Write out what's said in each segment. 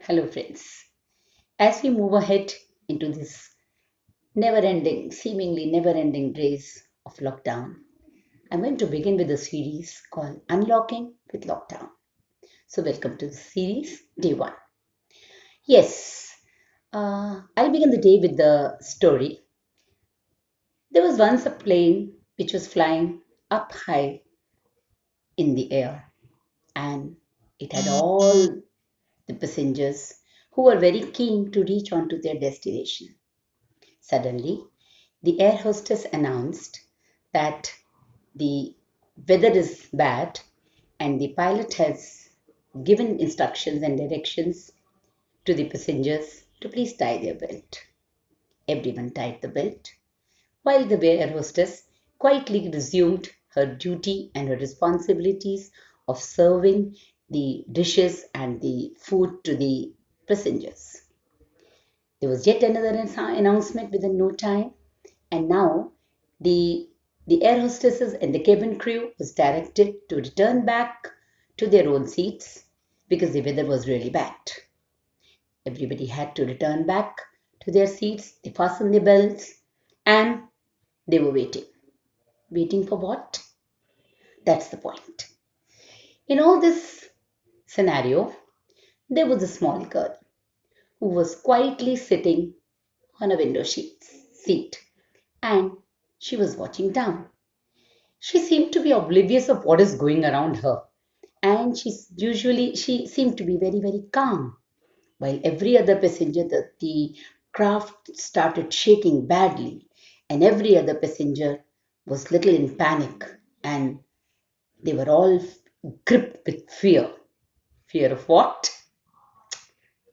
Hello, friends. As we move ahead into this seemingly never ending race of lockdown, I'm going to begin with a series called Unlocking with Lockdown. So, welcome to the series, day one. Yes, I'll begin the day with the story. There was once a plane which was flying up high in the air, and it had all the passengers who were very keen to reach on to their destination. Suddenly, the air hostess announced that the weather is bad and the pilot has given instructions and directions to the passengers to please tie their belt. Everyone tied the belt, while the air hostess quietly resumed her duty and her responsibilities of serving the dishes and the food to the passengers. There was yet another announcement within no time, and now the the air hostesses and the cabin crew was directed to return back to their own seats because the weather was really bad. Everybody had to return back to their seats. They fastened their belts and they were waiting. Waiting for what? That's the point. In all this scenario, there was a small girl who was quietly sitting on a seat and she was watching down. She seemed to be oblivious of what is going around her, and she seemed to be very calm. While every other passenger, the craft started shaking badly, and every other passenger was little in panic, and they were all gripped with fear. Fear of what?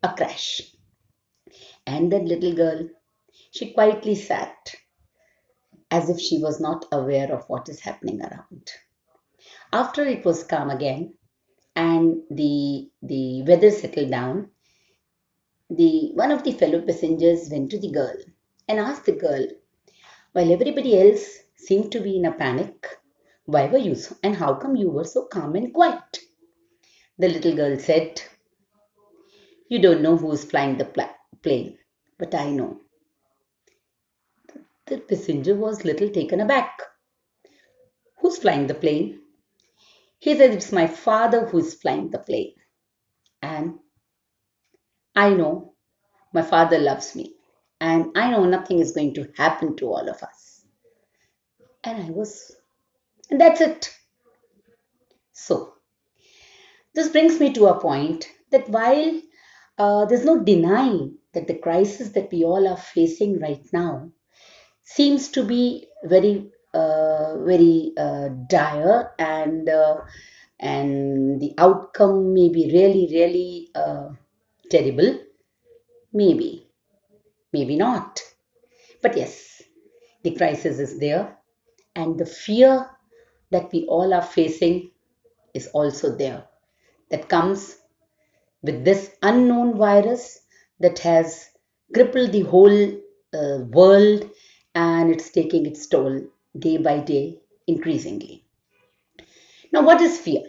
A crash. And that little girl, she quietly sat as if she was not aware of what is happening around. After it was calm again, and the weather settled down, the one of the fellow passengers went to the girl and asked the girl, while everybody else seemed to be in a panic, why were you so, and how come you were so calm and quiet? The little girl said, you don't know who's flying the plane, but I know. The passenger was little taken aback. Who's flying the plane? He said, it's my father who's flying the plane. And I know my father loves me. And I know nothing is going to happen to all of us. And that's it. So, this brings me to a point that while there's no denying that the crisis that we all are facing right now seems to be very dire, and the outcome may be really terrible. Maybe, maybe not. But yes, the crisis is there, and the fear that we all are facing is also there. That comes with this unknown virus that has crippled the whole world, and it's taking its toll day by day increasingly. Now, what is fear?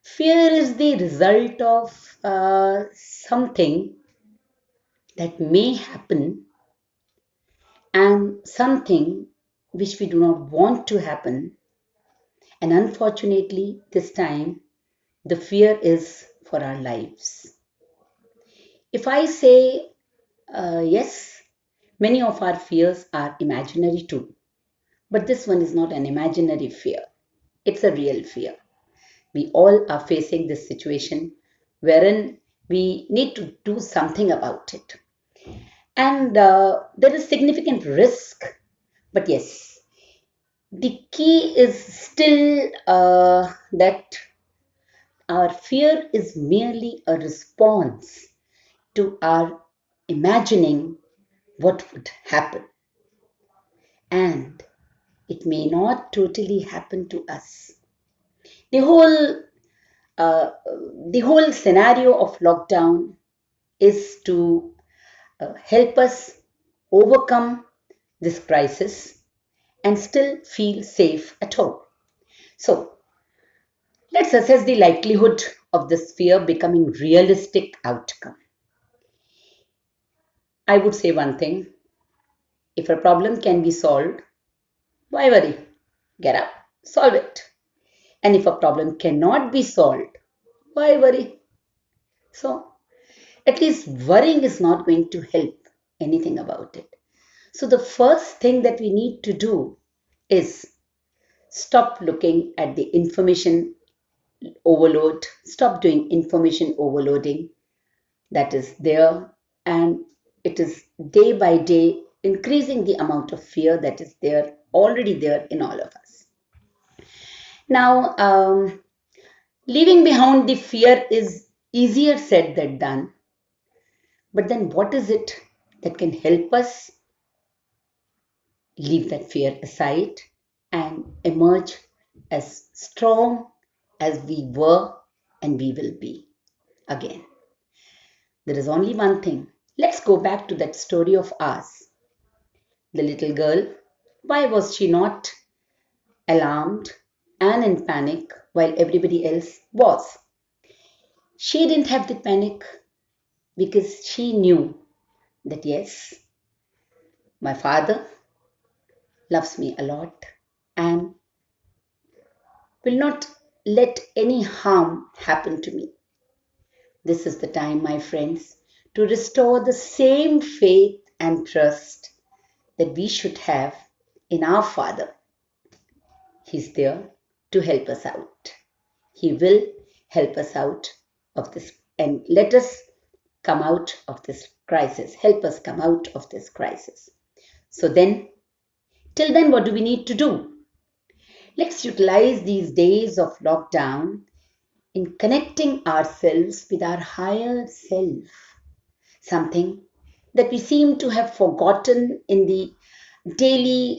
Fear is the result of something that may happen and something which we do not want to happen. And unfortunately, this time, the fear is for our lives. If I say yes, many of our fears are imaginary too. But this one is not an imaginary fear, it's a real fear. We all are facing this situation wherein we need to do something about it. And there is significant risk. But yes, the key is still that our fear is merely a response to our imagining what would happen. And it may not totally happen to us. The whole uh, the whole scenario of lockdown is to help us overcome this crisis and still feel safe at home. So let's assess the likelihood of this fear becoming realistic outcome. I would say one thing: if a problem can be solved, why worry? Get up, solve it. And if a problem cannot be solved, why worry? So, at least worrying is not going to help anything about it. So, the first thing that we need to do is stop looking at the information overload, stop doing information overloading that is there, and it is day by day increasing the amount of fear that is there, already there in all of us. Now, leaving behind the fear is easier said than done. But then, what is it that can help us leave that fear aside and emerge as strong as we were and we will be again? There is only one thing. Let's go back to that story of ours. The little girl, why was she not alarmed and in panic while everybody else was? She didn't have the panic because she knew that yes, my father loves me a lot and will not let any harm happen to me. This is the time, my friends, to restore the same faith and trust that we should have in our Father. He's there to help us out. He will help us out of this and let us come out of this crisis. Help us come out of this crisis. So then, till then, what do we need to do? Let's utilize these days of lockdown in connecting ourselves with our higher self, something that we seem to have forgotten in the daily